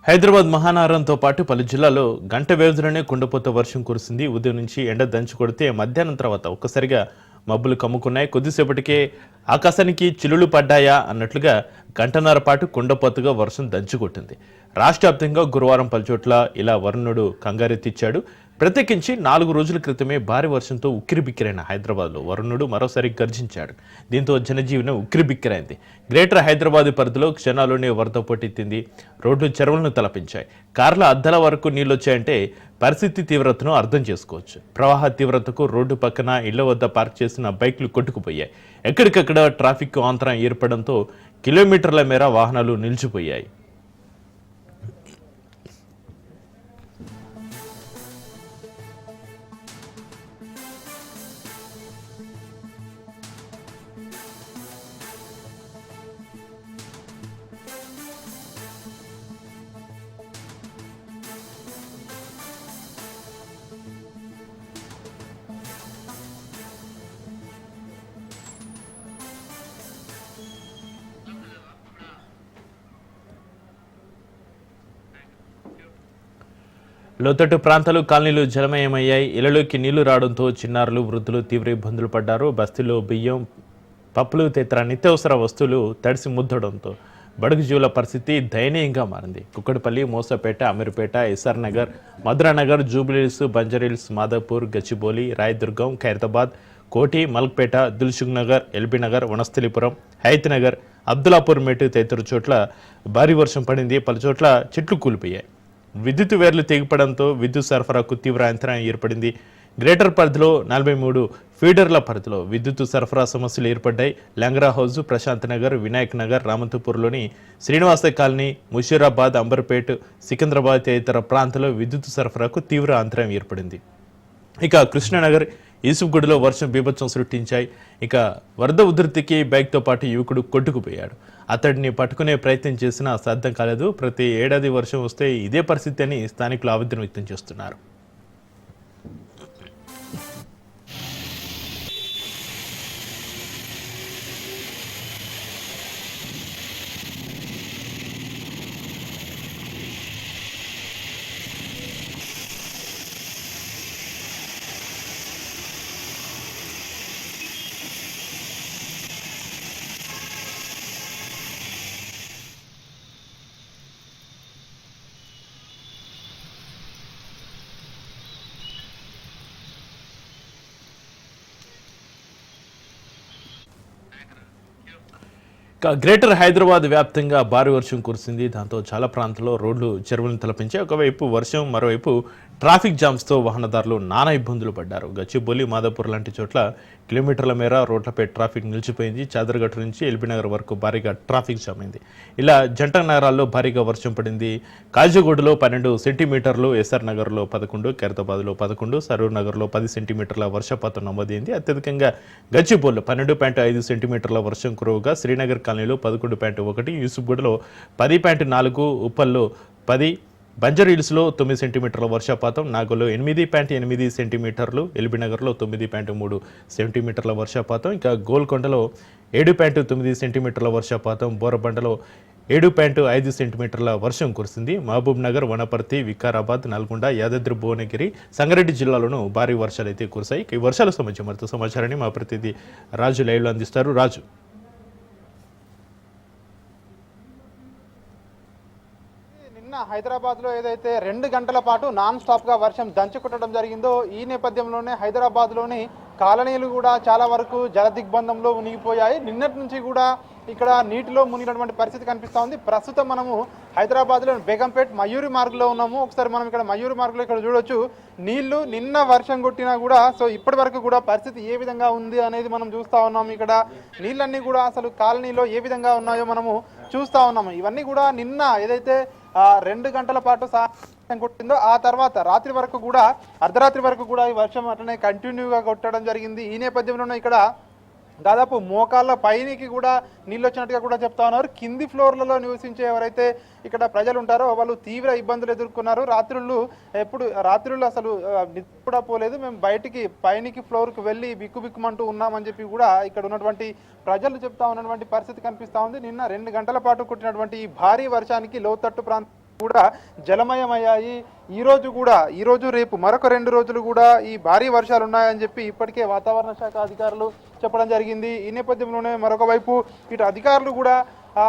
హైదరాబాద్ మహానగరంతో పాటు పలు జిల్లాల్లో గంట వ్యవధిలోనే కుండపోత వర్షం కురిసింది. ఉదయం నుంచి ఎండ దంచి కొడితే మధ్యాహ్నం తర్వాత ఒక్కసారిగా మబ్బులు కమ్ముకున్నాయి. కొద్దిసేపటికే ఆకాశానికి చిల్లులు పడ్డాయా అన్నట్లుగా గంటన్నర పాటు కుండపోతగా వర్షం దంచుకొట్టింది. రాష్ట్ర వ్యాప్తంగా గురువారం పలుచోట్ల ఇలా వరుణుడు కంగారెత్తిచ్చాడు. ప్రత్యేకించి 4 రోజుల క్రితమే భారీ వర్షంతో ఉక్కిరిబిక్కిరైన హైదరాబాద్లో వరుణుడు మరోసారి గర్జించాడు. దీంతో జనజీవనం ఉక్కిరిబిక్కిరైంది. గ్రేటర్ హైదరాబాద్ పరిధిలో క్షణాల్లోనే వరద పోటెత్తింది. రోడ్లు చెరువులను తలపించాయి. కార్ల అద్దాల వరకు నీళ్లొచ్చాయంటే పరిస్థితి తీవ్రతను అర్థం చేసుకోవచ్చు. ప్రవాహ తీవ్రతకు రోడ్డు పక్కన ఇళ్ల వద్ద పార్క్ చేసిన బైక్లు కొట్టుకుపోయాయి. ఎక్కడికక్కడ ట్రాఫిక్ అంతరం ఏర్పడంతో కిలోమీటర్ల మేర వాహనాలు నిలిచిపోయాయి. లోతట్టు ప్రాంతాలు కాలనీలు జలమయమయ్యాయి. ఇళ్లలోకి నీళ్లు రావడంతో చిన్నారులు వృద్ధులు తీవ్ర ఇబ్బందులు పడ్డారు. బస్తీలో బియ్యం, పప్పులు తదితర నిత్యావసర వస్తువులు తడిసి ముద్దడంతో బడుగు జీవుల పరిస్థితి దయనీయంగా మారింది. కుక్కడపల్లి, మోసపేట, అమీర్పేట, ఎస్ఆర్ నగర్, మధురానగర్, జూబ్లీహిల్స్, బంజారీహిల్స్, మాదాపూర్, గచ్చిబౌలి, రాయదుర్గం, ఖైరతాబాద్, కోటి, మల్క్పేట, దిల్సుఖ్ నగర్, ఎల్బీ నగర్, వనస్థలిపురం, హయత్ నగర్, అబ్దుల్లాపూర్ మేటు తదితర చోట్ల భారీ వర్షం పడింది. పలుచోట్ల చెట్లు కూలిపోయాయి. విద్యుత్ వేర్లు తెగిపడంతో విద్యుత్ సరఫరాకు తీవ్ర అంతరాయం ఏర్పడింది. గ్రేటర్ పరిధిలో 43 ఫీడర్ల పరిధిలో విద్యుత్ సరఫరా సమస్యలు ఏర్పడ్డాయి. లంగరా హౌజ్, ప్రశాంత్ నగర్, వినాయక్ నగర్, రామంతపూర్లోని శ్రీనివాస కాలనీ, ముషీరాబాద్, అంబర్పేట్, సికింద్రాబాద్ తదితర ప్రాంతాల్లో విద్యుత్ సరఫరాకు తీవ్ర అంతరాయం ఏర్పడింది. ఇక కృష్ణానగర్, ఈసుఫ్గూడలో వర్షం బీభత్సం సృష్టించాయి. ఇక వరద ఉధృతికి బైక్తో పాటు యువకుడు కొట్టుకుపోయాడు. అతడిని పట్టుకునే ప్రయత్నం చేసినా సాధ్యం కాలేదు. ప్రతి ఏడాది వర్షం వస్తే ఇదే పరిస్థితి అని స్థానికులు ఆవేదన వ్యక్తం చేస్తున్నారు. గ్రేటర్ హైదరాబాద్ వ్యాప్తంగా భారీ వర్షం కురిసింది. దాంతో చాలా ప్రాంతాల్లో రోడ్లు చెరువులను తలపించాయి. ఒకవైపు వర్షం, మరోవైపు ట్రాఫిక్ జామ్స్తో వాహనదారులు నానా ఇబ్బందులు పడ్డారు. గచ్చిబౌలి, మాదాపూర్ లాంటి చోట్ల కిలోమీటర్ల మేర రోడ్లపై ట్రాఫిక్ నిలిచిపోయింది. చాదర్ఘట్ నుంచి ఎల్బీనగర్ వరకు భారీగా ట్రాఫిక్ జామ్ అయింది. ఇలా జంట నగరాల్లో భారీగా వర్షం పడింది. కాజీగూడలో 12 సెంటీమీటర్లు, ఎస్ఆర్ నగర్లో 11, ఖైరతాబాద్లో 11, సరూర్ నగర్లో 10 సెంటీమీటర్ల వర్షపాతం నమోదైంది. అత్యధికంగా గచ్చిబౌలిలో 12.5 సెంటీమీటర్ల వర్షం కురవగా శ్రీనగర్ కాలనీలో 11.1, యూసుఫ్గూడలో 10.4, ఉప్పల్లో 10, బంజారీహిల్స్లో 9 సెంటీమీటర్ల వర్షపాతం, నాగోల్లో 8.8 సెంటీమీటర్లు, ఎల్బీనగర్లో 9.3 సెంటీమీటర్ల వర్షపాతం, ఇంకా గోల్కొండలో 7.9 సెంటీమీటర్ల వర్షపాతం, బోరబండలో 7.5 సెంటీమీటర్ల వర్షం కురిసింది. మహబూబ్ నగర్, వనపర్తి, వికారాబాద్, నల్గొండ, యాదాద్రి భువనగిరి, సంగారెడ్డి జిల్లాలోనూ భారీ వర్షాలు అయితే కురిశాయి. ఈ వర్షాల సంబంధించి మరింత సమాచారాన్ని మా ప్రతినిధి రాజు లైవ్లో అందిస్తారు. రాజు, హైదరాబాద్ లో ఏదైతే 2 గంటల పాటు నాన్ స్టాప్ గా వర్షం దంచుకొట్టడం జరిగిందో ఈ నేపథ్యంలోనే హైదరాబాద్ లోని కాలనీలు కూడా చాలా వరకు జల దిగ్బంధంలో మునిగిపోయాయి. నిన్నటి నుంచి కూడా ఇక్కడ నీటిలో మునిగినటువంటి పరిస్థితి కనిపిస్తూ ఉంది. ప్రస్తుతం మనము హైదరాబాద్ లో బేగంపేట్ మయూరి మార్గ్లో ఉన్నాము. ఒకసారి మనం ఇక్కడ మయూరి మార్గ్లో ఇక్కడ చూడొచ్చు. నీళ్లు నిన్న వర్షం కొట్టినా కూడా సో ఇప్పటి వరకు కూడా పరిస్థితి ఏ విధంగా ఉంది అనేది మనం చూస్తూ ఉన్నాము. ఇక్కడ నీళ్ళన్నీ కూడా అసలు కాలనీలో ఏ విధంగా ఉన్నాయో మనము చూస్తూ ఉన్నాము. ఇవన్నీ కూడా నిన్న ఏదైతే 2 గంటల పాటు కొట్టిందో ఆ తర్వాత రాత్రి వరకు కూడా అర్ధరాత్రి వరకు కూడా ఈ వర్షం అట్లనే కంటిన్యూగా కొట్టడం జరిగింది. ఈ నేపథ్యంలోనే ఇక్కడ దాదాపు మోకాళ్ళ పైనికి కూడా నీళ్ళు వచ్చినట్టుగా కూడా చెప్తా ఉన్నారు. కింది ఫ్లోర్లలో నివసించే ఎవరైతే ఇక్కడ ప్రజలు ఉంటారో వాళ్ళు తీవ్ర ఇబ్బందులు ఎదుర్కొన్నారు. రాత్రులు అసలు నిద్ర కూడా పోలేదు. మేము బయటికి పైనికి ఫ్లోర్కి వెళ్ళి బిక్కుబిక్కుమంటూ ఉన్నామని చెప్పి కూడా ఇక్కడ ఉన్నటువంటి ప్రజలు చెప్తా ఉన్నటువంటి పరిస్థితి కనిపిస్తూ ఉంది. నిన్న 2 గంటల పాటు కుట్టినటువంటి ఈ భారీ వర్షానికి లోతట్టు ప్రాంతం కూడా జలమయమయ్యాయి. ఈ రోజు రేపు మరొక 2 రోజులు కూడా ఈ భారీ వర్షాలు ఉన్నాయని చెప్పి ఇప్పటికే వాతావరణ శాఖ అధికారులు చెప్పడం జరిగింది. ఈ నేపథ్యంలోనే మరొక వైపు ఇటు అధికారులు కూడా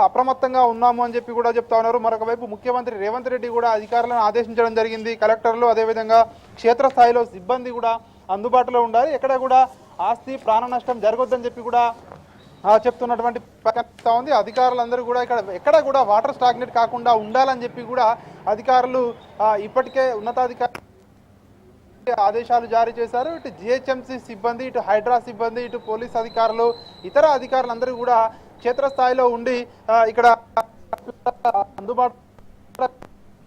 అప్రమత్తంగా ఉన్నాము అని చెప్పి కూడా చెప్తా ఉన్నారు. మరొక వైపు ముఖ్యమంత్రి రేవంత్ రెడ్డి కూడా అధికారులను ఆదేశించడం జరిగింది. కలెక్టర్లు అదేవిధంగా క్షేత్రస్థాయిలో సిబ్బంది కూడా అందుబాటులో ఉండాలి, ఎక్కడ కూడా ఆస్తి ప్రాణ నష్టం జరగొద్దని చెప్పి కూడా చెప్తున్నటువంటి కనిపిస్తూ ఉంది. అధికారులందరూ కూడా ఎక్కడ కూడా వాటర్ స్టాగ్నేట్ కాకుండా ఉండాలని చెప్పి కూడా అధికారులు ఇప్పటికే ఉన్నతాధికారులు ఆదేశాలు జారీ చేశారు. ఇటు జిహెచ్ఎంసీ సిబ్బంది, ఇటు హైడ్రా సిబ్బంది, ఇటు పోలీస్ అధికారులు, ఇతర అధికారులందరూ కూడా క్షేత్రస్థాయిలో ఉండి ఇక్కడ అందుబాటు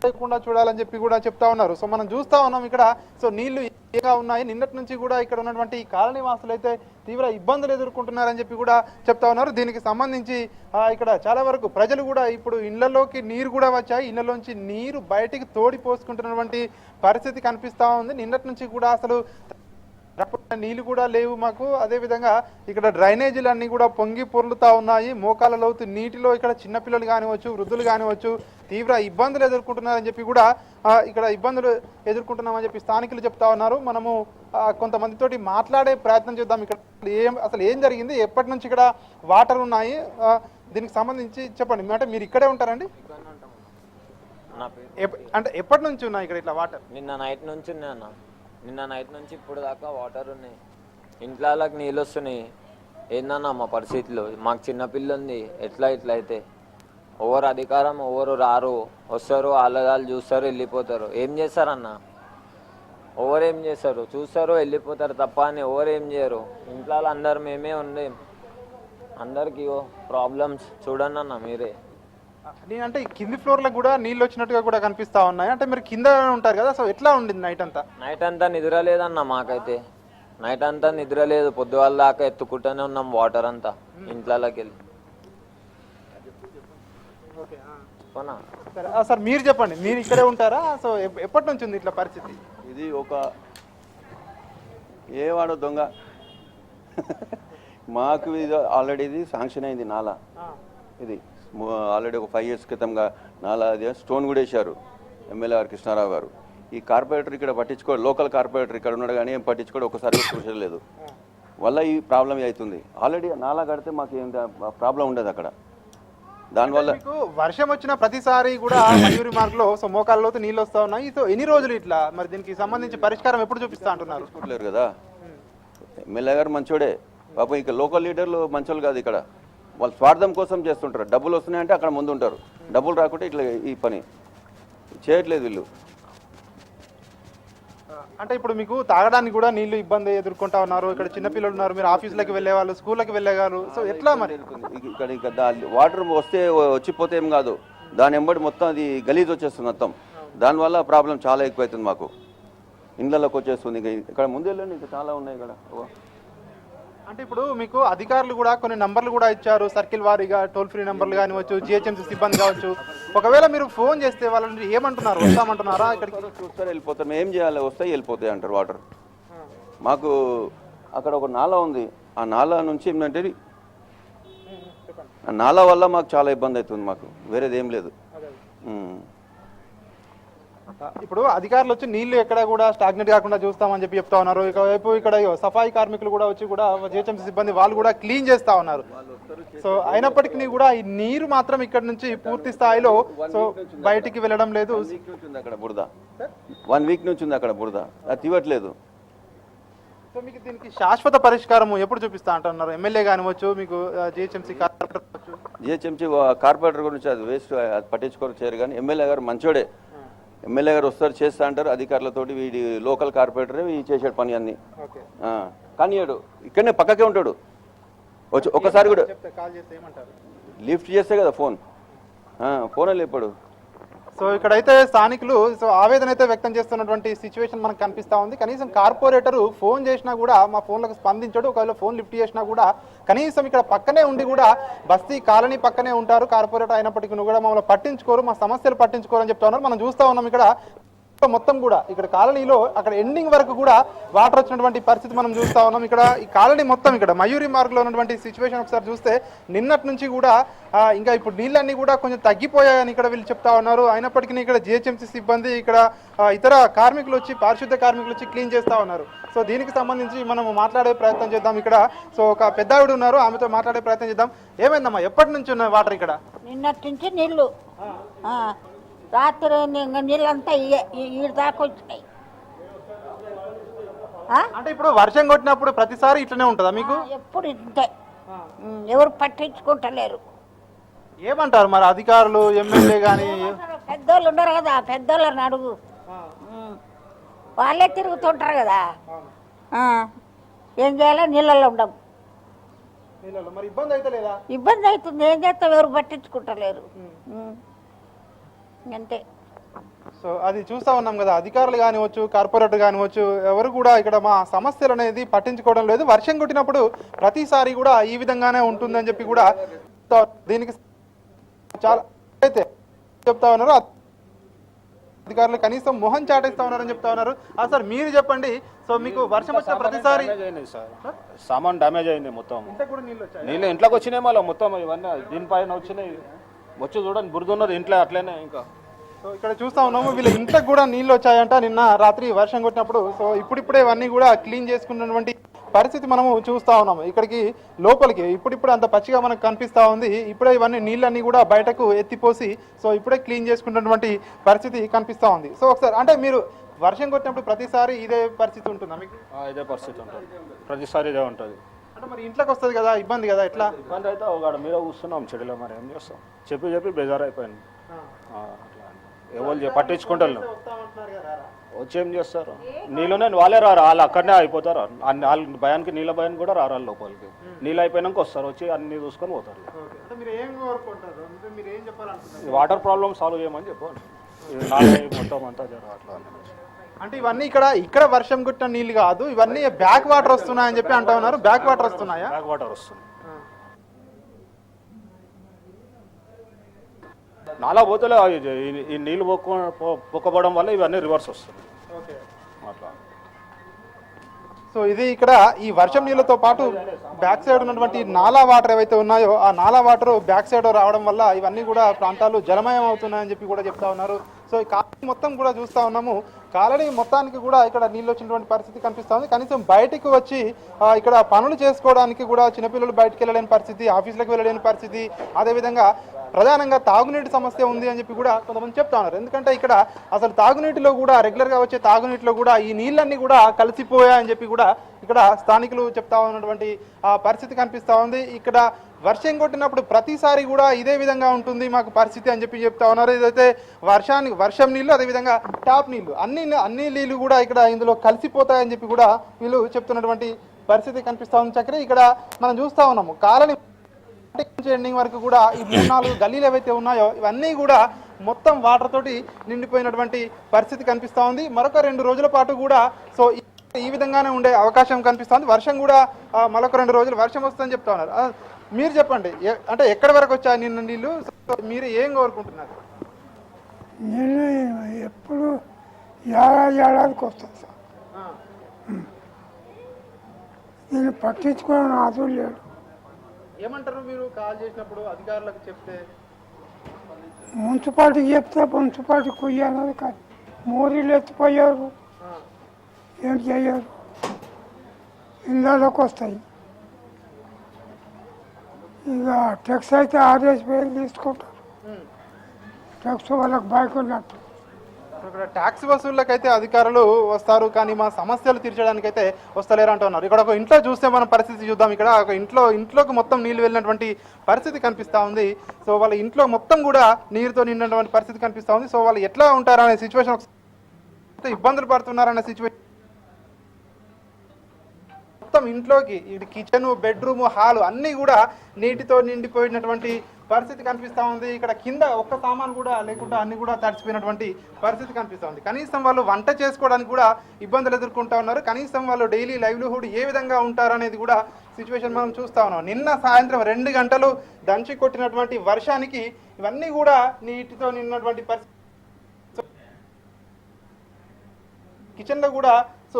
లేకుండా చూడాలని చెప్పి కూడా చెప్తా ఉన్నారు. సో మనం చూస్తా ఉన్నాం ఇక్కడ సో నీళ్లు ఏగా ఉన్నాయి. నిన్నటి నుంచి కూడా ఇక్కడ ఉన్నటువంటి ఈ కాలనీ వాసులు అయితే తీవ్ర ఇబ్బందులు ఎదుర్కొంటున్నారని చెప్పి కూడా చెప్తా ఉన్నారు. దీనికి సంబంధించి ఇక్కడ చాలా వరకు ప్రజలు కూడా ఇప్పుడు ఇళ్లలోకి నీరు కూడా వచ్చాయి. ఇళ్లలోంచి నీరు బయటికి తోడి పోసుకుంటున్నటువంటి పరిస్థితి కనిపిస్తా ఉంది. నిన్నటి నుంచి కూడా అసలు నీళ్లు కూడా లేవు మాకు. అదేవిధంగా ఇక్కడ డ్రైనేజీలు అన్నీ కూడా పొంగి పొర్లుతా ఉన్నాయి. మోకాల లోతు నీటిలో ఇక్కడ చిన్నపిల్లలు కానివచ్చు, వృద్ధులు కానివచ్చు తీవ్ర ఇబ్బందులు ఎదుర్కొంటున్నారని చెప్పి కూడా ఇక్కడ ఇబ్బందులు ఎదుర్కొంటున్నామని చెప్పి స్థానికులు చెప్తా ఉన్నారు. మనము కొంతమందితోటి మాట్లాడే ప్రయత్నం చేద్దాం. ఇక్కడ అసలు ఏం జరిగింది, ఎప్పటి నుంచి ఇక్కడ వాటర్ ఉన్నాయి, దీనికి సంబంధించి చెప్పండి. అంటే మీరు ఇక్కడే ఉంటారండి? అంటే ఎప్పటి నుంచి ఉన్నాయి ఇక్కడ ఇట్లా వాటర్? నిన్న నైట్ నుంచి ఉన్నాయి అన్న. నిన్న నైట్ నుంచి ఇప్పుడు దాకా వాటర్ ఉన్నాయి. ఇంట్లోకి నీళ్ళు వస్తున్నాయి. ఏందన్నా మా పరిస్థితులు? మాకు చిన్నపిల్ల ఉంది. ఎట్లా అయితే ఎవరు అధికారం ఎవరు రారు, వస్తారు వాళ్ళదాళ్ళు చూస్తారు వెళ్ళిపోతారు. ఏం చేస్తారన్న? ఎవరు ఏం చేస్తారు? చూస్తారు వెళ్ళిపోతారు తప్ప అని ఎవరు ఏం చేయరు. ఇంట్లో అందరు మేమే ఉండే అందరికి ప్రాబ్లమ్స్ చూడండి అన్న మీరే. నేనంటే కింది ఫ్లోర్లకు కూడా నీళ్ళు వచ్చినట్టుగా కూడా కనిపిస్తా ఉన్నాయి. అంటే మీరు కింద ఉంటారు కదా, సో ఎట్లా ఉండింది నైట్ అంతా? నైట్ అంతా నిద్ర లేదన్న మాకైతే. నైట్ అంతా నిద్ర లేదు. పొద్దుగాల దాకా ఎత్తుకుంటూనే ఉన్నాం వాటర్ అంతా ఇంట్లోకి వెళ్ళి. సార్ మీరు చెప్పండి, మీరు ఇక్కడే ఉంటారా? సో ఎప్పటి నుంచి ఉంది ఇట్లా పరిస్థితి? ఇది ఒక ఏ వాడో దొంగ మాకు ఇది ఆల్రెడీ ఇది శాంక్షన్ అయింది నాలా. ఇది ఆల్రెడీ ఒక 5 years క్రితంగా నాలా అది స్టోన్ కూడా వేశారు ఎమ్మెల్యే గారు కృష్ణారావు గారు. ఈ కార్పొరేటర్ ఇక్కడ పట్టించుకో, లోకల్ కార్పొరేటర్ ఇక్కడ ఉన్నాడు కానీ ఏం పట్టించుకోడు, ఒకసారి చూసలేదు. వల్ల ఈ ప్రాబ్లం అవుతుంది. ఆల్రెడీ నాలా కడితే మాకు ఏం ప్రాబ్లం ఉండదు అక్కడ. దానివల్ల వర్షం వచ్చిన ప్రతిసారి కూడా మయూరి మార్గంలో సో మోకాళ్ళలో నీళ్ళు వస్తా ఉన్నాయి. సో ఎన్ని రోజులు ఇట్లా? మరి దీనికి సంబంధించి పరిష్కారం ఎప్పుడు చూపిస్తా అంటున్నారు? చూడలేరు కదా. ఎమ్మెల్యే గారు మంచోడే పాపం. ఇక లోకల్ లీడర్లు మంచోళ్ళు కాదు. ఇక్కడ వాళ్ళు స్వార్థం కోసం చేస్తుంటారు. డబ్బులు వస్తున్నాయంటే అక్కడ ముందు ఉంటారు. డబ్బులు రాకుంటే ఇట్లా ఈ పని చేయట్లేదు వీళ్ళు. అంటే ఇప్పుడు మీకు తాగడానికి కూడా నీళ్లు ఇబ్బంది ఎదుర్కొంటా ఉన్నారు. ఇక్కడ చిన్నపిల్లలు ఉన్నారు, మీరు ఆఫీసులకు వెళ్ళే వాళ్ళు, స్కూళ్ళకి వెళ్ళేవారు. సో ఎట్లా మరి? ఇక్కడ ఇక వాటర్ వస్తే వచ్చిపోతే ఏం కాదు, దాని వెంబడి మొత్తం అది గలీజ్ వచ్చేస్తుంది మొత్తం. దానివల్ల ప్రాబ్లం చాలా ఎక్కువైతుంది మాకు. ఇండ్లలోకి వచ్చేస్తుంది. ఇక్కడ ముందెళ్ళండి, ఇంకా చాలా ఉన్నాయి ఇక్కడ. అంటే ఇప్పుడు మీకు అధికారులు కూడా కొన్ని నంబర్లు కూడా ఇచ్చారు, సర్కిల్ వారీగా టోల్ ఫ్రీ నంబర్లు కానివచ్చు, జిహెచ్ఎంసీ సిబ్బంది కావచ్చు. ఒకవేళ మీరు ఫోన్ చేస్తే వాళ్ళని ఏమంటున్నారు? వస్తామంటున్నారా? ఇక్కడికి చూస్తారు వెళ్ళిపోతాం. ఏం చేయాలి? వస్తాయి వెళ్ళిపోతాయి అంటారు వాటర్. మాకు అక్కడ ఒక నాలా ఉంది. ఆ నాలా నుంచి ఏంటంటే ఆ నాలా వల్ల మాకు చాలా ఇబ్బంది అవుతుంది. మాకు వేరేది ఏం లేదు. ఇప్పుడు అధికారులు వచ్చి నీళ్లు ఎక్కడ కూడా స్టాగ్నెట్ కాకుండా చూస్తామని చెప్పి చెప్తా ఉన్నారు. ఇకవైపు ఇక్కడ సఫాయి కార్మికులు కూడా వచ్చి కూడా జిహెచ్ఎంసీ సిబ్బంది వాళ్ళు కూడా క్లీన్ చేస్తా ఉన్నారు. సో అయినప్పటికీ కూడా ఈ నీరు మాత్రం ఇక్కడ నుంచి పూర్తి స్థాయిలో సో బయటికి వెళ్ళడం లేదు. అక్కడ బురద 1 week నుంచి ఉంది అక్కడ బురద, అది తీవట్లేదు. సో మీకు దీనికి శాశ్వత పరిష్కారం ఎప్పుడు చూపిస్తా అంటున్నారు? ఎమ్మెల్యే కానివచ్చు, మీకు జిహెచ్ఎంసీ కార్పొరేటర్ గురించి అది వేస్ట్, అది పట్టించుకోరు చేయరు. కానీ ఎమ్మెల్యే గారు మంచోడే. ఎమ్మెల్యే గారు వస్తారు చేస్తా అంటారు అధికారులతోటి. వీడి లోకల్ కార్పొరేటరే చేసాడు పని అన్ని. కానీ ఇక్కడనే పక్కకే ఉంటాడు. వచ్చి ఒకసారి కూడా లిఫ్ట్ చేస్తే కదా ఫోన్ లేపాడు. సో ఇక్కడైతే స్థానికులు సో ఆవేదన అయితే వ్యక్తం చేస్తున్నటువంటి సిచ్యువేషన్ మనకు కనిపిస్తా ఉంది. కనీసం కార్పొరేటర్ ఫోన్ చేసినా కూడా మా ఫోన్లకు స్పందించడు. ఒకవేళ ఫోన్ లిఫ్ట్ చేసినా కూడా కనీసం ఇక్కడ పక్కనే ఉండి కూడా బస్తీ కాలనీ పక్కనే ఉంటారు కార్పొరేటర్ అయినప్పటికీ కూడా మమ్మల్ని పట్టించుకోరు, మా సమస్యలు పట్టించుకోరు అని చెప్తా ఉన్నారు. మనం చూస్తా ఉన్నాం ఇక్కడ మొత్తం కూడా ఇక్కడ కాలనీలో అక్కడ ఎండింగ్ వరకు కూడా వాటర్ వచ్చినటువంటి పరిస్థితి మనం చూస్తా ఉన్నాం. ఇక్కడ ఈ కాలనీ మొత్తం ఇక్కడ మయూరి మార్గ్ లో ఉన్నటువంటి సిచ్యువేషన్ ఒకసారి చూస్తే నిన్నటి నుంచి కూడా ఇంకా ఇప్పుడు నీళ్ళన్నీ కూడా కొంచెం తగ్గిపోయాయని ఇక్కడ వీళ్ళు చెప్తా ఉన్నారు. అయినప్పటికీ ఇక్కడ జిహెచ్ఎంసీ సిబ్బంది ఇక్కడ ఇతర కార్మికులు వచ్చి పారిశుద్ధ కార్మికులు వచ్చి క్లీన్ చేస్తా ఉన్నారు. సో దీనికి సంబంధించి మనం మాట్లాడే ప్రయత్నం చేద్దాం. ఇక్కడ సో ఒక పెద్ద ఆవిడ ఉన్నారు, ఆమెతో మాట్లాడే ప్రయత్నం చేద్దాం. ఏమైందమ్మా, ఎప్పటి నుంచి ఉన్నాయి వాటర్ ఇక్కడ? నిన్నటి నుంచి నీళ్ళు రాత్రి నీళ్ళంతా ఈ దాకా వచ్చినాయి. అంటే ఇప్పుడు వర్షం కొట్టినప్పుడు ప్రతిసారి ఇట్లనే ఉంటుందా మీకు? ఎప్పుడు ఇంతే, ఎవరు పట్టించుకుంటలేరు. ఏమంటారు మరి అధికారులు, ఎమ్మెల్యే కానీ? పెద్దోళ్ళు ఉండరు కదా, పెద్దోళ్ళని అడుగు, వాళ్ళే తిరుగుతుంటారు కదా. ఏం చేయాలో నీళ్ళల్లో ఉండవు. మరి ఇబ్బంది అయితే లేదా? ఇబ్బంది అవుతుంది, ఏం చేస్తాం, ఎవరు పట్టించుకుంటలేరు అంతే. సో అది చూస్తా ఉన్నాం కదా, అధికారులు కానివచ్చు, కార్పొరేటర్ కానివచ్చు, ఎవరు కూడా ఇక్కడ మా సమస్యలు అనేది పట్టించుకోవడం లేదు. వర్షం కొట్టినప్పుడు ప్రతిసారి కూడా ఈ విధంగానే ఉంటుందని చెప్పి కూడా దీనికి చాలా అయితే చెప్తా ఉన్నారు. అధికారులు కనీసం మొహం చాటేస్తా ఉన్నారని చెప్తా ఉన్నారు. సార్ మీరు చెప్పండి, సో మీకు వర్షం వచ్చిన ప్రతిసారి సామాన్ డ్యామేజ్ అయింది మొత్తం. నీళ్ళు ఇంట్లోకి వచ్చినాయి, మళ్ళీ మొత్తం ఇవన్నీ దీనిపైన వచ్చినాయి. వచ్చి చూడండి, బురద ఉన్నది ఇంట్లో అట్లనే. ఇంకా సో ఇక్కడ చూస్తా ఉన్నాము, వీళ్ళ ఇంట్లోకి కూడా నీళ్ళు వచ్చాయంట నిన్న రాత్రి వర్షం కొట్టినప్పుడు. సో ఇప్పుడిప్పుడే ఇవన్నీ కూడా క్లీన్ చేసుకున్నటువంటి పరిస్థితి మనము చూస్తా ఉన్నాము. ఇక్కడికి లోపలికి ఇప్పుడిప్పుడు అంత పచ్చిగా మనకు కనిపిస్తా ఉంది. ఇప్పుడే ఇవన్నీ నీళ్ళన్నీ కూడా బయటకు ఎత్తిపోసి సో ఇప్పుడే క్లీన్ చేసుకున్నటువంటి పరిస్థితి కనిపిస్తా ఉంది. సో ఒకసారి అంటే మీరు వర్షం కొట్టినప్పుడు ప్రతిసారి ఇదే పరిస్థితి ఉంటుందా మీకు? ఇదే పరిస్థితి ఉంటుంది, ప్రతిసారి ఇదే ఉంటుంది. అంటే మరి ఇంట్లోకి వస్తుంది కదా, ఇబ్బంది కదా, ఎట్లా? ఇబ్బంది అయితే ఒక మీద కూర్చున్నాం చెడులో, మరి ఏం చేస్తాం, చెప్పి బేజారు అయిపోయింది. అట్లా ఎవరు పట్టించుకుంటారు, వచ్చి ఏం చేస్తారు? నీళ్ళనే వాళ్ళే రారు, వాళ్ళు అక్కడనే అయిపోతారు. వాళ్ళ భయానికి నీళ్ళ భయానికి కూడా రారు లోపలికి. నీళ్ళు అయిపోయినాక వస్తారు, వచ్చి అన్ని చూసుకొని పోతారు. వాటర్ ప్రాబ్లమ్ సాల్వ్ చేయమని చెప్పాలి, మొత్తం అంతా అట్లా. అంటే ఇవన్నీ ఇక్కడ వర్షం కొట్టిన నీళ్ళు కాదు, ఇవన్నీ బ్యాక్ వాటర్ వస్తున్నాయని చెప్పి అంటా ఉన్నారు. బ్యాక్ వాటర్ వస్తున్నాయా? బ్యాక్ వాటర్ వస్తుంది. నాలా పోతలే ఈ నీళ్ళు పొక్కబడడం వల్ల ఇవన్నీ రివర్స్ వస్తుంది అట్లా. సో ఇది ఇక్కడ ఈ వర్షం నీళ్ళతో పాటు బ్యాక్ సైడ్ ఉన్నటువంటి నాలా వాటర్ ఏవైతే ఉన్నాయో ఆ నాలా వాటర్ బ్యాక్ సైడ్ రావడం వల్ల ఇవన్నీ కూడా ప్రాంతాలు జలమయం అవుతున్నాయని చెప్పి కూడా చెప్తా ఉన్నారు. సో ఈ కాలనీ మొత్తం కూడా చూస్తా ఉన్నాము, కాలనీ మొత్తానికి కూడా ఇక్కడ నీళ్ళు వచ్చినటువంటి పరిస్థితి కనిపిస్తూ ఉంది. కనీసం బయటకు వచ్చి ఇక్కడ పనులు చేసుకోవడానికి కూడా చిన్నపిల్లలు బయటకు వెళ్ళలేని పరిస్థితి, ఆఫీసులకు వెళ్ళలేని పరిస్థితి, అదేవిధంగా ప్రధానంగా తాగునీటి సమస్య ఉంది అని చెప్పి కూడా కొంతమంది చెప్తా ఉన్నారు. ఎందుకంటే ఇక్కడ అసలు తాగునీటిలో కూడా రెగ్యులర్గా వచ్చే తాగునీటిలో కూడా ఈ నీళ్ళన్నీ కూడా కలిసిపోయాయని చెప్పి కూడా ఇక్కడ స్థానికులు చెప్తా ఉన్నటువంటి పరిస్థితి కనిపిస్తూ ఉంది. ఇక్కడ వర్షం కొట్టినప్పుడు ప్రతిసారి కూడా ఇదే విధంగా ఉంటుంది మాకు పరిస్థితి అని చెప్పి చెప్తా ఉన్నారు. ఇదైతే వర్షం నీళ్లు, అదేవిధంగా ట్యాప్ నీళ్లు, అన్ని నీళ్లు కూడా ఇక్కడ ఇందులో కలిసిపోతాయని చెప్పి కూడా వీళ్ళు చెప్తున్నటువంటి పరిస్థితి కనిపిస్తూ ఉంది. చక్రి ఇక్కడ మనం చూస్తా ఉన్నాము, కాలనీ ఎండింగ్ వరకు కూడా ఈ 3-4 గల్లీలు ఏవైతే ఉన్నాయో ఇవన్నీ కూడా మొత్తం వాటర్ తోటి నిండిపోయినటువంటి పరిస్థితి కనిపిస్తూ ఉంది. మరొక 2 రోజుల పాటు కూడా సో ఈ విధంగానే ఉండే అవకాశం కనిపిస్తుంది. వర్షం కూడా మరొక 2 రోజులు వర్షం వస్తుందని చెప్తా ఉన్నారు. మీరు చెప్పండి, అంటే ఎక్కడి వరకు వచ్చాయి నిన్న నీళ్ళు, మీరు ఏం కోరుకుంటున్నారు? నీళ్ళు ఎప్పుడు ఏడాదికి వస్తుంది సార్, నేను పట్టించుకోవడం ఆదు లేడు. ఏమంటారు మీరు కాల్ చేసినప్పుడు అధికారులకు చెప్తే? మున్సిపాలిటీకి చెప్తే మున్సిపాలిటీకి కొయ్యాలి కాదు, మోరీలు ఎత్తిపోయారు, ఏం చేయరు, ఇళ్ళలోకి వస్తాయి. ఇక ట్యాక్స్ అయితే 6,000 తీసుకుంటారు, ట్యాక్స్ వాళ్ళకి బైక్ ఉన్నట్టు. ఇక్కడ ట్యాక్స్ వసూళ్ళకైతే అధికారులు వస్తారు, కానీ మా సమస్యలు తీర్చడానికైతే వస్తలేరు అంటున్నారు. ఇక్కడ ఒక ఇంట్లో చూస్తే మనం పరిస్థితి చూద్దాం. ఇక్కడ ఒక ఇంట్లోకి మొత్తం నీళ్ళు వెళ్ళినటువంటి పరిస్థితి కనిపిస్తూ ఉంది. సో వాళ్ళ ఇంట్లో మొత్తం కూడా నీరుతో నిండినటువంటి పరిస్థితి కనిపిస్తూ ఉంది. సో వాళ్ళు ఎట్లా ఉంటారనే సిచ్యువేషన్, ఇబ్బందులు పడుతున్నారనే సిచ్యువేషన్, మొత్తం ఇంట్లోకి ఇది కిచెన్, బెడ్రూమ్, హాల్ అన్నీ కూడా నీటితో నిండిపోయినటువంటి పరిస్థితి కనిపిస్తూ ఉంది. ఇక్కడ కింద ఒక్క సామాన్ కూడా లేకుండా అన్ని కూడా తడిసిపోయినటువంటి పరిస్థితి కనిపిస్తూ ఉంది. కనీసం వాళ్ళు వంట చేసుకోవడానికి కూడా ఇబ్బందులు ఎదుర్కొంటూ ఉన్నారు. కనీసం వాళ్ళు డైలీ లైవ్లీహుడ్ ఏ విధంగా ఉంటారనేది కూడా సిచ్యువేషన్ మనం చూస్తూ ఉన్నాం. నిన్న సాయంత్రం 2 గంటలు దంచి కొట్టినటువంటి వర్షానికి ఇవన్నీ కూడా నీటితో నిన్నటువంటి పరిస్థితి కిచెన్ లో కూడా సో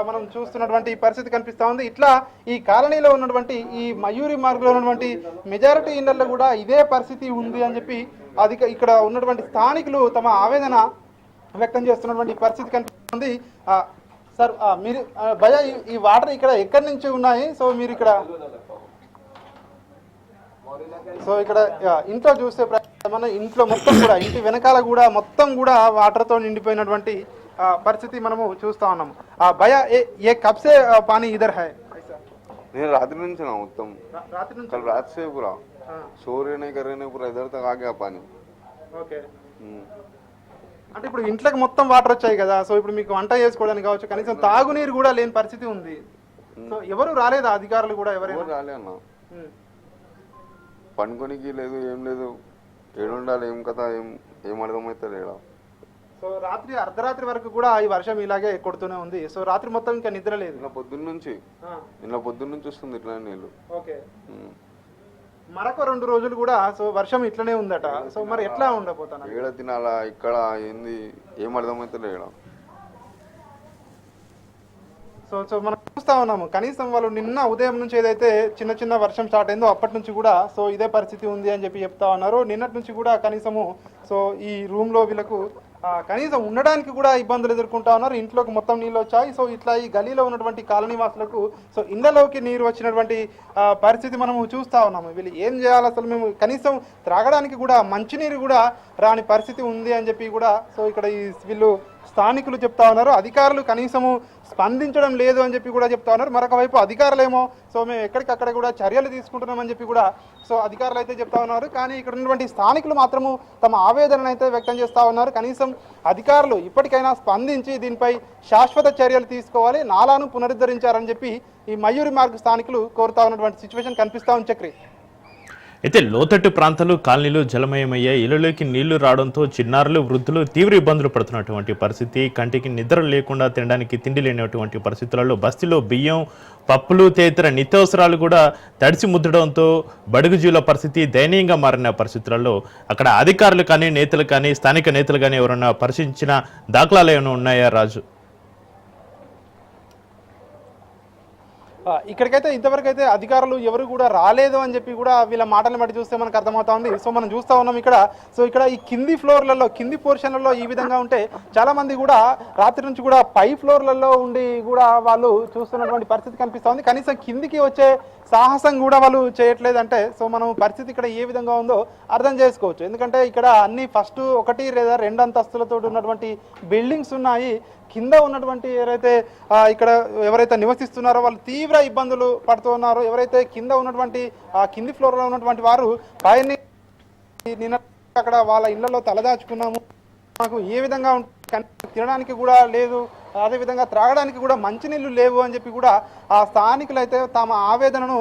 మనం చూస్తున్నటువంటి పరిస్థితి కనిపిస్తా ఉంది. ఇట్లా ఈ కాలనీలో ఉన్నటువంటి ఈ మయూరి మార్గంలో ఉన్నటువంటి మెజారిటీ ఇళ్లలో కూడా ఇదే పరిస్థితి ఉంది అని చెప్పి ఇక్కడ ఉన్నటువంటి స్థానికులు తమ ఆవేదన వ్యక్తం చేస్తున్నటువంటి పరిస్థితి కనిపిస్తుంది. సార్ మీరు భయ ఈ వాటర్ ఇక్కడ ఎక్కడి నుంచి ఉన్నాయి? సో మీరు ఇక్కడ ఇంట్లో చూస్తే మన ఇంట్లో మొత్తం కూడా ఇంటి వెనకాల కూడా మొత్తం కూడా వాటర్తో నిండిపోయినటువంటి పరిస్థితి మనము చూస్తా ఉన్నాము. భయ ఏ కబ్ సే పానీ ఇధర్ హై? नहीं रात दिन से ना उत्तम రాత్రి నుంచి कल रात से पूरा सो रहे नहीं कर रहे नहीं पूरा इधर तक आ गया पानी। ఓకే, అంటే ఇప్పుడు ఇంట్లోకి మొత్తం వాటర్ వచ్చాయి కదా, సో ఇప్పుడు మీకు వంట చేసుకోవడానికి కావచ్చు, కనీసం తాగునీరు కూడా లేని పరిస్థితి ఉంది. సో ఎవరు రాలేదా అధికారులు కూడా? ఎవరైనా రాలే అన్న, పండుకోనికి లేదు ఏం లేదు, ఏడుండాలి ఏం కథ ఏం అర్థమైతే లేడా. సో రాత్రి అర్ధరాత్రి వరకు కూడా ఈ వర్షం ఇలాగే కొడుతూనే ఉంది. సో రాత్రి మొత్తం ఇంకా నిద్ర లేదు. నిన్న పొద్దున్న నుంచి వస్తుంది ఇట్లా నీళ్ళు. ఓకే, మరొక 2 రోజులు కూడా సో వర్షం ఇట్లనే ఉందట. సో మరి ఎట్లా ఉండబోతాను? ఏడ తినాలా ఇక్కడ ఏంది ఏం అర్థమైతే లేడా. సో మనం చూస్తా ఉన్నాము, కనీసం వాళ్ళు నిన్న ఉదయం నుంచి ఏదైతే చిన్న వర్షం స్టార్ట్ అయిందో అప్పటి నుంచి కూడా సో ఇదే పరిస్థితి ఉంది అని చెప్పి చెప్తా ఉన్నారు. నిన్నటి నుంచి కూడా కనీసము సో ఈ రూమ్లో వీళ్ళకు కనీసం ఉండడానికి కూడా ఇబ్బందులు ఎదుర్కొంటా ఉన్నారు. ఇంట్లోకి మొత్తం నీళ్ళు వచ్చాయి. సో ఇట్లా ఈ గలీలో ఉన్నటువంటి కాలనీ వాసులకు సో ఇళ్లలోకి నీరు వచ్చినటువంటి పరిస్థితి మనము చూస్తా ఉన్నాము. వీళ్ళు ఏం చేయాలి అసలు? మేము కనీసం త్రాగడానికి కూడా మంచినీరు కూడా రాని పరిస్థితి ఉంది అని చెప్పి కూడా సో ఇక్కడ వీళ్ళు స్థానికులు చెప్తా ఉన్నారు. అధికారులు కనీసము స్పందించడం లేదు అని చెప్పి కూడా చెప్తా ఉన్నారు. మరొక వైపు అధికారులేమో సో మేము ఎక్కడికక్కడ కూడా చర్యలు తీసుకుంటున్నామని చెప్పి కూడా సో అధికారులు అయితే చెప్తా ఉన్నారు. కానీ ఇక్కడ ఉన్నటువంటి స్థానికులు మాత్రము తమ ఆవేదనను అయితే వ్యక్తం చేస్తూ ఉన్నారు. కనీసం అధికారులు ఇప్పటికైనా స్పందించి దీనిపై శాశ్వత చర్యలు తీసుకోవాలి, నాలాను పునరుద్ధరించారని చెప్పి ఈ మయూరి మార్గ్ స్థానికులు కోరుతా ఉన్నటువంటి సిచ్యువేషన్ కనిపిస్తా ఉంది. చక్రి, అయితే లోతట్టు ప్రాంతాలు కాలనీలు జలమయమయ్యాయి. ఇళ్లలోకి నీళ్లు రావడంతో చిన్నారులు వృద్ధులు తీవ్ర ఇబ్బందులు పడుతున్నటువంటి పరిస్థితి. కంటికి నిద్ర లేకుండా తినడానికి తిండి లేనటువంటి పరిస్థితులలో బస్తీలో బియ్యం, పప్పులు తదితర నిత్యావసరాలు కూడా తడిసి ముద్దడంతో బడుగు జీవుల పరిస్థితి దయనీయంగా మారిన పరిస్థితులలో అక్కడ అధికారులు కానీ నేతలు కానీ స్థానిక నేతలు కానీ ఎవరైనా పరిశీలించిన దాఖలాలు ఏమైనా ఉన్నాయా రాజు? ఇక్కడికైతే ఇంతవరకు అయితే అధికారులు ఎవరు కూడా రాలేదు అని చెప్పి కూడా వీళ్ళ మాటలను బట్టి చూస్తే మనకు అర్థమవుతా ఉంది. సో మనం చూస్తూ ఉన్నాం ఇక్కడ సో ఇక్కడ ఈ కింది ఫ్లోర్లలో కింది పోర్షన్లలో ఈ విధంగా ఉంటే చాలా మంది కూడా రాత్రి నుంచి కూడా పై ఫ్లోర్లలో ఉండి కూడా వాళ్ళు చూస్తున్నటువంటి పరిస్థితి కనిపిస్తూ ఉంది. కనీసం కిందికి వచ్చే సాహసం కూడా వాళ్ళు చేయట్లేదంటే సో మనం పరిస్థితి ఇక్కడ ఏ విధంగా ఉందో అర్థం చేసుకోవచ్చు. ఎందుకంటే ఇక్కడ అన్ని ఫస్ట్ 1 లేదా 2 అంతస్తులతో ఉన్నటువంటి బిల్డింగ్స్ ఉన్నాయి. కింద ఉన్నటువంటి ఇక్కడ ఎవరైతే నివసిస్తున్నారో వాళ్ళు తీవ్ర ఇబ్బందులు పడుతూ ఉన్నారు. ఎవరైతే కింద ఉన్నటువంటి కింది ఫ్లోర్లో ఉన్నటువంటి వారు పైన నిన్న అక్కడ వాళ్ళ ఇళ్లలో తలదాచుకున్నాము, మాకు ఏ విధంగా తినడానికి కూడా లేదు, అదేవిధంగా త్రాగడానికి కూడా మంచినీళ్ళు లేవు అని చెప్పి కూడా ఆ స్థానికులు అయితే తమ ఆవేదనను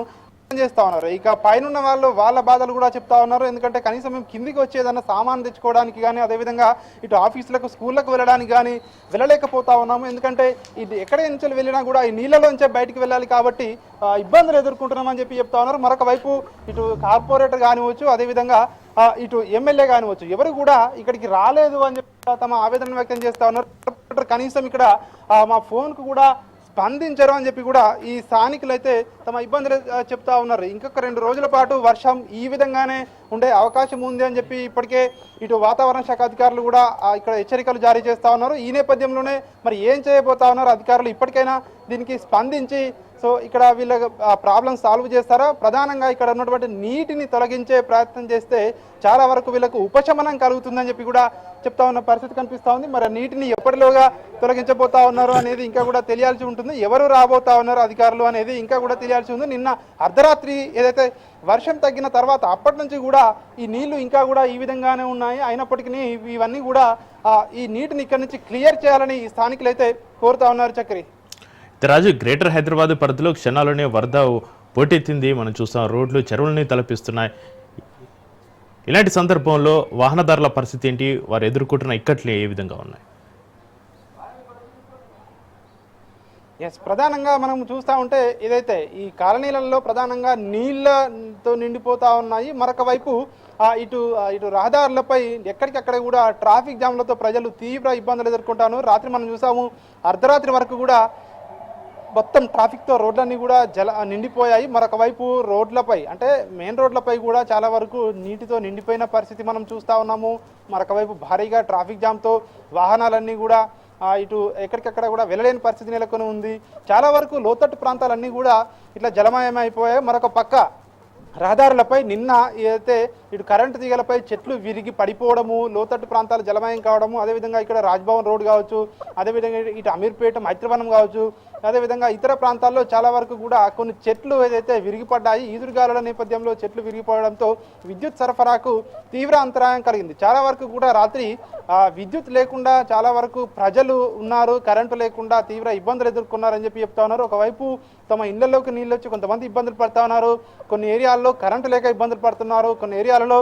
చేస్తా ఉన్నారు. ఇక పైన వాళ్ళు వాళ్ళ బాధలు కూడా చెప్తా ఉన్నారు. ఎందుకంటే కనీసం మేము కిందికి వచ్చేదన్నా సామాన్ తెచ్చుకోవడానికి కానీ అదేవిధంగా ఇటు ఆఫీసులకు స్కూళ్ళకు వెళ్ళడానికి కానీ వెళ్ళలేకపోతా ఉన్నాము. ఎందుకంటే ఇది ఎక్కడ నుంచి వెళ్ళినా కూడా ఈ నీళ్ళలోంచే బయటికి వెళ్ళాలి కాబట్టి ఇబ్బందులు ఎదుర్కొంటున్నామని చెప్పి చెప్తా ఉన్నారు. మరొక వైపు ఇటు కార్పొరేటర్ కానివచ్చు, అదేవిధంగా ఇటు ఎమ్మెల్యే కానివచ్చు, ఎవరు కూడా ఇక్కడికి రాలేదు అని చెప్పి తమ ఆవేదన వ్యక్తం చేస్తా ఉన్నారు. కనీసం ఇక్కడ మా ఫోన్కు కూడా స్పందించరు అని చెప్పి కూడా ఈ స్థానికులు అయితే తమ ఇబ్బందులు చెప్తా ఉన్నారు. ఇంకొక 2 రోజుల పాటు వర్షం ఈ విధంగానే ఉండే అవకాశం ఉంది అని చెప్పి ఇప్పటికే ఇటు వాతావరణ శాఖ అధికారులు కూడా ఇక్కడ హెచ్చరికలు జారీ చేస్తా ఉన్నారు. ఈ నేపథ్యంలోనే మరి ఏం చేయబోతా ఉన్నారు అధికారులు? ఇప్పటికైనా దీనికి స్పందించి సో ఇక్కడ వీళ్ళ ప్రాబ్లం సాల్వ్ చేస్తారా? ప్రధానంగా ఇక్కడ ఉన్నటువంటి నీటిని తొలగించే ప్రయత్నం చేస్తే చాలా వరకు వీళ్ళకు ఉపశమనం కలుగుతుందని చెప్పి కూడా చెప్తా ఉన్న పరిస్థితి కనిపిస్తూ ఉంది. మరి నీటిని ఎప్పటిలోగా తొలగించబోతా ఉన్నారు అనేది ఇంకా కూడా తెలియాల్సి ఉంటుంది. ఎవరు రాబోతా ఉన్నారు అధికారులు అనేది ఇంకా కూడా తెలియాల్సి ఉంది. నిన్న అర్ధరాత్రి ఏదైతే వర్షం తగ్గిన తర్వాత అప్పటి నుంచి కూడా ఈ నీళ్లు ఇంకా కూడా ఈ విధంగానే ఉన్నాయి. అయినప్పటికీ ఇవన్నీ కూడా ఈ నీటిని ఇక్కడ నుంచి క్లియర్ చేయాలని ఈ స్థానికులు అయితే కోరుతా ఉన్నారు. చక్రి, రాజు, గ్రేటర్ హైదరాబాద్ పరిధిలో క్షణాల్లోనే వరద పోటెత్తింది. మనం చూస్తాం, రోడ్లు చెరువులని తలపిస్తున్నాయి. ఇలాంటి సందర్భంలో వాహనదారుల పరిస్థితి ఏంటి? వారు ఎదుర్కొంటున్న ఇక్కట్లు ఏ విధంగా ఉన్నాయి? ఎస్, ప్రధానంగా మనం చూస్తూ ఉంటే ఏదైతే ఈ కాలనీలలో ప్రధానంగా నీళ్లతో నిండిపోతా ఉన్నాయి. మరొక వైపు ఇటు రహదారులపై ఎక్కడికక్కడ కూడా ట్రాఫిక్ జామ్లతో ప్రజలు తీవ్ర ఇబ్బందులు ఎదుర్కొంటాను. రాత్రి మనం చూసాము, అర్ధరాత్రి వరకు కూడా మొత్తం ట్రాఫిక్తో రోడ్లన్నీ కూడా నిండిపోయాయి. మరొక వైపు రోడ్లపై అంటే మెయిన్ రోడ్లపై కూడా చాలా వరకు నీటితో నిండిపోయిన పరిస్థితి మనం చూస్తూ ఉన్నాము. మరొక వైపు భారీగా ట్రాఫిక్ జామ్తో వాహనాలన్నీ కూడా ఇటు ఎక్కడికక్కడ కూడా వెళ్ళలేని పరిస్థితి నెలకొని ఉంది. చాలా వరకు లోతట్టు ప్రాంతాలన్నీ కూడా ఇట్లా జలమయమైపోయాయి. మరొక పక్క రహదారులపై నిన్న ఏదైతే ఇటు కరెంటు తీగలపై చెట్లు విరిగి పడిపోవడము, లోతట్టు ప్రాంతాలు జలమయం కావడము, అదేవిధంగా ఇక్కడ రాజ్భవన్ రోడ్ కావచ్చు, అదేవిధంగా ఇటు అమీర్పేట మైత్రివనం కావచ్చు, అదేవిధంగా ఇతర ప్రాంతాల్లో చాలా వరకు కూడా కొన్ని చెట్లు ఏదైతే విరిగిపడ్డాయి. ఈదురుగాలుల నేపథ్యంలో చెట్లు విరిగిపోవడంతో విద్యుత్ సరఫరాకు తీవ్ర అంతరాయం కలిగింది. చాలా వరకు కూడా రాత్రి విద్యుత్ లేకుండా చాలా వరకు ప్రజలు ఉన్నారు, కరెంటు లేకుండా తీవ్ర ఇబ్బందులు ఎదుర్కొన్నారని చెప్పి చెప్తా ఉన్నారు. ఒకవైపు తమ ఇళ్లలోకి నీళ్ళు వచ్చి కొంతమంది ఇబ్బందులు పడుతూ ఉన్నారు, కొన్ని ఏరియాల్లో కరెంటు లేక ఇబ్బందులు పడుతున్నారు, కొన్ని ఏరియాలలో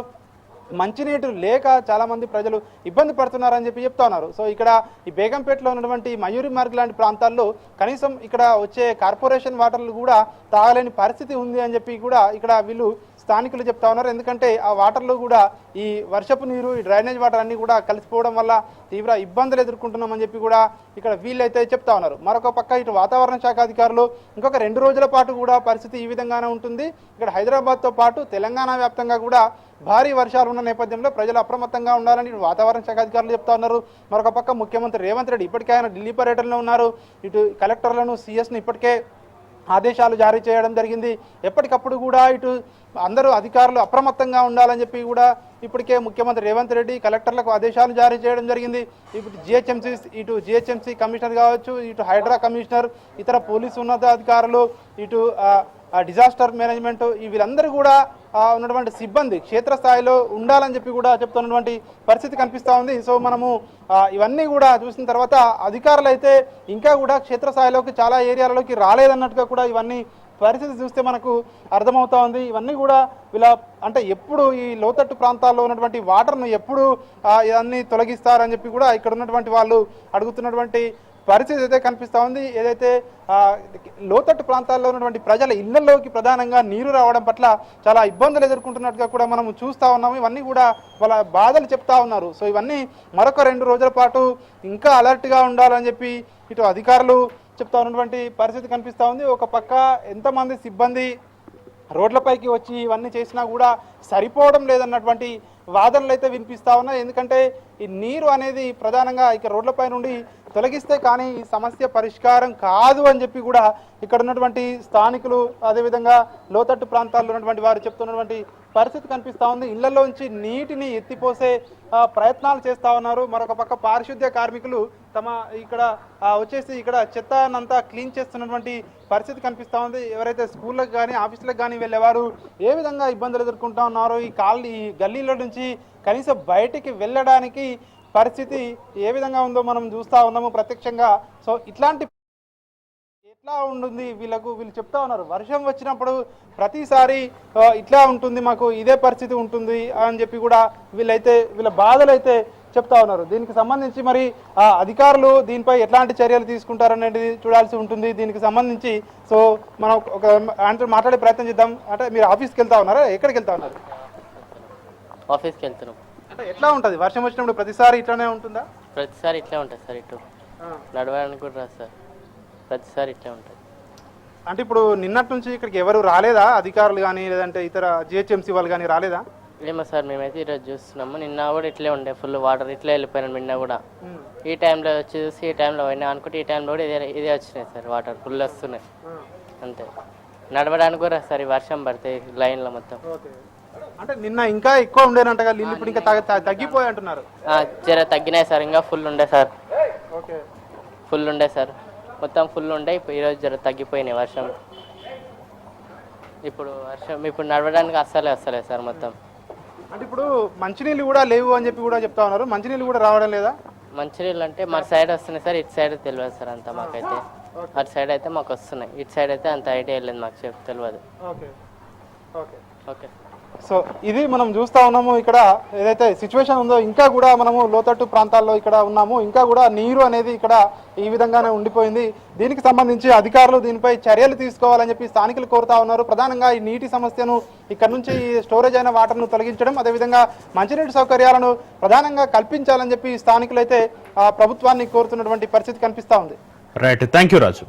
మంచినీటి లేక చాలా మంది ప్రజలు ఇబ్బంది పడుతున్నారని చెప్పి చెప్తా ఉన్నారు. సో ఇక్కడ ఈ బేగంపేటలో ఉన్నటువంటి మయూరి మార్గ్ లాంటి ప్రాంతాల్లో కనీసం ఇక్కడ వచ్చే కార్పొరేషన్ వాటర్లు కూడా తాగలేని పరిస్థితి ఉంది అని చెప్పి కూడా ఇక్కడ వీళ్ళు స్థానికులు చెప్తా ఉన్నారు. ఎందుకంటే ఆ వాటర్లో కూడా ఈ వర్షపు నీరు, ఈ డ్రైనేజ్ వాటర్ అన్ని కూడా కలిసిపోవడం వల్ల తీవ్ర ఇబ్బందులు ఎదుర్కొంటున్నామని చెప్పి కూడా ఇక్కడ వీళ్ళైతే చెప్తా ఉన్నారు. మరొక పక్క ఇటు వాతావరణ శాఖ అధికారులు ఇంకొక 2 రోజుల పాటు కూడా పరిస్థితి ఈ విధంగానే ఉంటుంది. ఇక్కడ హైదరాబాద్తో పాటు తెలంగాణ వ్యాప్తంగా కూడా భారీ వర్షాలు ఉన్న నేపథ్యంలో ప్రజలు అప్రమత్తంగా ఉండాలని ఇటు వాతావరణ శాఖ అధికారులు చెప్తా ఉన్నారు. మరొక పక్క ముఖ్యమంత్రి రేవంత్ రెడ్డి ఇప్పటికే ఆయన ఢిల్లీ పర్యటనలో ఉన్నారు. ఇటు కలెక్టర్లను, సిఎస్ని ఇప్పటికే ఆదేశాలు జారీ చేయడం జరిగింది. ఎప్పటికప్పుడు కూడా ఇటు అందరూ అధికారులు అప్రమత్తంగా ఉండాలని చెప్పి కూడా ఇప్పటికే ముఖ్యమంత్రి రేవంత్ రెడ్డి కలెక్టర్లకు ఆదేశాలు జారీ చేయడం జరిగింది. ఇటు జిహెచ్ఎంసీ కమిషనర్ కావచ్చు, ఇటు హైడ్రా కమిషనర్, ఇతర పోలీసు ఉన్నతాధికారులు, ఇటు డిజాస్టర్ మేనేజ్మెంట్ వీళ్ళందరూ కూడా ఉన్నటువంటి సిబ్బంది క్షేత్రస్థాయిలో ఉండాలని చెప్పి కూడా చెప్తున్నటువంటి పరిస్థితి కనిపిస్తూ ఉంది. సో మనము ఇవన్నీ కూడా చూసిన తర్వాత అధికారులు అయితే ఇంకా కూడా క్షేత్రస్థాయిలోకి చాలా ఏరియాలలోకి రాలేదన్నట్టుగా కూడా ఇవన్నీ పరిస్థితి చూస్తే మనకు అర్థమవుతా ఉంది. ఇవన్నీ కూడా ఇలా అంటే ఎప్పుడు ఈ లోతట్టు ప్రాంతాల్లో ఉన్నటువంటి వాటర్ను ఎప్పుడు ఇవన్నీ తొలగిస్తారని చెప్పి కూడా ఇక్కడ ఉన్నటువంటి వాళ్ళు అడుగుతున్నటువంటి పరిస్థితి అయితే కనిపిస్తూ ఉంది. ఏదైతే లోతట్టు ప్రాంతాల్లో ఉన్నటువంటి ప్రజల ఇళ్లలోకి ప్రధానంగా నీరు రావడం పట్ల చాలా ఇబ్బందులు ఎదుర్కొంటున్నట్టుగా కూడా మనం చూస్తూ ఉన్నాము. ఇవన్నీ కూడా వాళ్ళ బాధలు చెప్తా ఉన్నారు. సో ఇవన్నీ మరొక 2 రోజుల పాటు ఇంకా అలర్ట్గా ఉండాలని చెప్పి ఇటు అధికారులు చెప్తా ఉన్నటువంటి పరిస్థితి కనిపిస్తూ ఉంది. ఒక పక్క ఎంతమంది సిబ్బంది రోడ్లపైకి వచ్చి ఇవన్నీ చేసినా కూడా సరిపోవడం లేదన్నటువంటి వాదనలు అయితే వినిపిస్తూ ఉన్నాయి. ఎందుకంటే ఈ నీరు అనేది ప్రధానంగా ఇక రోడ్లపై నుండి తొలగిస్తే కానీ ఈ సమస్య పరిష్కారం కాదు అని చెప్పి కూడా ఇక్కడ ఉన్నటువంటి స్థానికులు, అదేవిధంగా లోతట్టు ప్రాంతాల్లో ఉన్నటువంటి వారు చెప్తున్నటువంటి పరిస్థితి కనిపిస్తూ ఉంది. ఇళ్లలోంచి నీటిని ఎత్తిపోసే ప్రయత్నాలు చేస్తూ ఉన్నారు. మరొక పక్క పారిశుద్ధ్య కార్మికులు తమ ఇక్కడ వచ్చేసి ఇక్కడ చెత్తనంతా క్లీన్ చేస్తున్నటువంటి పరిస్థితి కనిపిస్తూ ఉంది. ఎవరైతే స్కూళ్ళకి కానీ ఆఫీసులకు కానీ వెళ్ళేవారు ఏ విధంగా ఇబ్బందులు ఎదుర్కొంటూ ఉన్నారో, ఈ గల్లీల నుంచి కనీసం బయటికి వెళ్ళడానికి పరిస్థితి ఏ విధంగా ఉందో మనం చూస్తూ ఉన్నాము ప్రత్యక్షంగా. సో ఇట్లాంటి ఎట్లా ఉంటుంది వీళ్ళు చెప్తా ఉన్నారు, వర్షం వచ్చినప్పుడు ప్రతిసారి ఇట్లా ఉంటుంది, మాకు ఇదే పరిస్థితి ఉంటుంది అని చెప్పి కూడా వీళ్ళ బాధలు అయితే చెప్తా ఉన్నారు. దీనికి సంబంధించి మరి అధికారులు దీనిపై ఎట్లాంటి చర్యలు తీసుకుంటారనేది చూడాల్సి ఉంటుంది. దీనికి సంబంధించి సో మనం ఒక ఆయనతో మాట్లాడే ప్రయత్నం చేద్దాం. అంటే మీరు ఆఫీస్కి వెళ్తా ఉన్నారా, ఎక్కడికి వెళ్తా ఉన్నారు? ఆఫీస్కి వెళ్తున్నాం. అంటే ఎట్లా ఉంటుంది వర్షం వచ్చినప్పుడు? ప్రతిసారి ఇట్లానే ఉంటుందా? ప్రతిసారి ఇట్లా ఉంటుంది సార్, ఇటు నడవడానికి కూడా రాదు సార్, ప్రతిసారి ఇట్లా ఉంటుంది. అంటే ఇప్పుడు నిన్నటి నుంచి ఇక్కడికి ఎవరు రాలేదా, అధికారులు కానీ లేదంటే ఇతర జిహెచ్ఎంసీ వాళ్ళు కానీ రాలేదా? ఏమో సార్, మేమైతే ఈరోజు చూస్తున్నాము. నిన్న కూడా ఇట్లే ఉండే, ఫుల్ వాటర్ ఇట్లా వెళ్ళిపోయినాం. నిన్న కూడా ఈ టైంలో వచ్చి చూసి ఈ టైంలో పోయినా అనుకుంటే ఈ టైంలో కూడా ఇదే వచ్చినాయి సార్, వాటర్ ఫుల్ వస్తున్నాయి. అంతే, నడవడానికి కూడా సార్ ఈ వర్షం పడితే లైన్లో మొత్తం. అంటే నిన్న ఇంకా ఎక్కువ ఉండేనంటగా నీళ్ళు, ఇప్పుడు ఇంకా తగ్గిపోయి అంటున్నారు. జర తగ్గినాయి సార్, ఇంకా ఫుల్ ఉండే సార్, ఫుల్ ఉండే సార్, మొత్తం ఫుల్ ఉండే. ఈరోజు జర తగ్గిపోయినాయి వర్షం. ఇప్పుడు నడవడానికి వస్తలేదు సార్ మొత్తం. అంటే ఇప్పుడు మంచినీళ్ళు కూడా లేవు అని చెప్పి కూడా చెప్తా ఉన్నారు. మంచినీళ్ళు కూడా రావడం లేదా? మంచినీళ్ళు అంటే మా సైడ్ వస్తున్నాయి సార్, ఇటు సైడ్ తెలియదు సార్ అంతా మాకైతే. అటు సైడ్ అయితే మాకు వస్తున్నాయి, ఇటు సైడ్ అయితే అంత ఐడియా లేదు మాకు తెలియదు. Okay okay. సో ఇది మనం చూస్తా ఉన్నాము. ఇక్కడ ఏదైతే సిచ్యువేషన్ ఉందో ఇంకా కూడా మనము లోతట్టు ప్రాంతాల్లో ఇక్కడ ఉన్నాము. ఇంకా కూడా నీరు అనేది ఇక్కడ ఈ విధంగానే ఉండిపోయింది. దీనికి సంబంధించి అధికారులు దీనిపై చర్యలు తీసుకోవాలని చెప్పి స్థానికులు కోరుతా ఉన్నారు. ప్రధానంగా ఈ నీటి సమస్యను ఇక్కడ నుంచి స్టోరేజ్ అయిన వాటర్ను తొలగించడం, అదేవిధంగా మంచినీటి సౌకర్యాలను ప్రధానంగా కల్పించాలని చెప్పి స్థానికులైతే ప్రభుత్వాన్ని కోరుతున్నటువంటి పరిస్థితి కనిపిస్తా ఉంది. Right, thank you Raju.